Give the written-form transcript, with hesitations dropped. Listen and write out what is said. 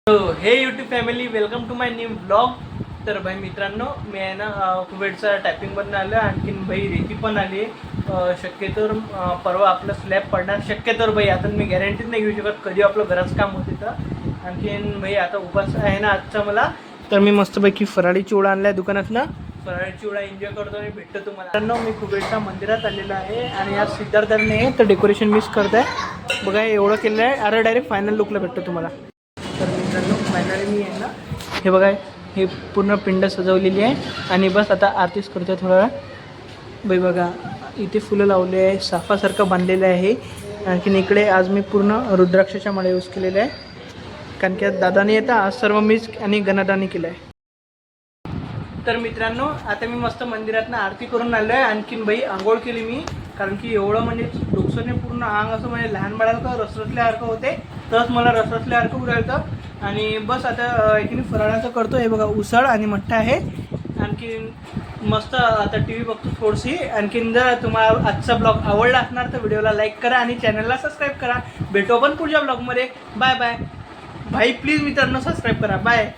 हे YouTube family, welcome to my new blog. तर भाई मित्रांनो, मी आहे ना कुवेटचा टॅपिंगमधून आलो. आणखीन भाई रेती पण आली. शक्यतो परवा आपलं स्लॅब पडणार शक्यतो भाई. आता मी गॅरंटीच नाही घेऊ शकत कधी आपलं घराचं काम होते तर. आणखीन भाई आता उपास आहे ना आजचा मला, तर मी मस्तपैकी फराळी चिवडा आणला आहे दुकानातनं. फराळी चिवडा एन्जॉय करतो आणि भेटतो तुम्हाला. मित्रांनो, मी कुवेटच्या मंदिरात आलेलो आहे आणि आज सिद्धार्थांनी तर डेकोरेशन मिस करत आहे. बघा एवढं केलं आहे. अरे डायरेक्ट फायनल लुकला भेटतो तुम्हाला. तर मित्रांनो, फायनली मी आहे ना, हे बघा हे पूर्ण पिंड सजवलेली आहे आणि बस आता आरतीच करतो थोडा वेळ. बाई बघा इथे फुलं लावले आहे, साफासारखं बांधलेलं आहे. आणखीन इकडे आज मी पूर्ण रुद्राक्षाच्या माळा यूज केलेल्या आहे, कारण की आज दादाने येता आज सर्व मीच आणि गणादानी केलं आहे. तर मित्रांनो, आता मी मस्त मंदिरातनं आरती करून आलो आहे. आणखीन बाई आंघोळ केली मी, कारण की एवढं म्हणजे डोकसने पूर्ण अंग असं म्हणजे लहान बाळाला रसरसल्यासारखं होते, तरच मला रसरसल्यासारखं उरायचं. आणि बस आता इकडे फराळाचं करतो. हे बघा उसळ आणि मठ्ठा आहे. आणखीन मस्त आता टी व्ही बघतो थोडीशी. आणखीन जर तुम्हाला आजचा ब्लॉग आवडला असणार तर व्हिडिओला लाईक करा आणि चॅनलला सबस्क्राईब करा. भेटू आपण पुढच्या ब्लॉगमध्ये. बाय बाय भाई. प्लीज मित्रांनो सबस्क्राईब करा. बाय.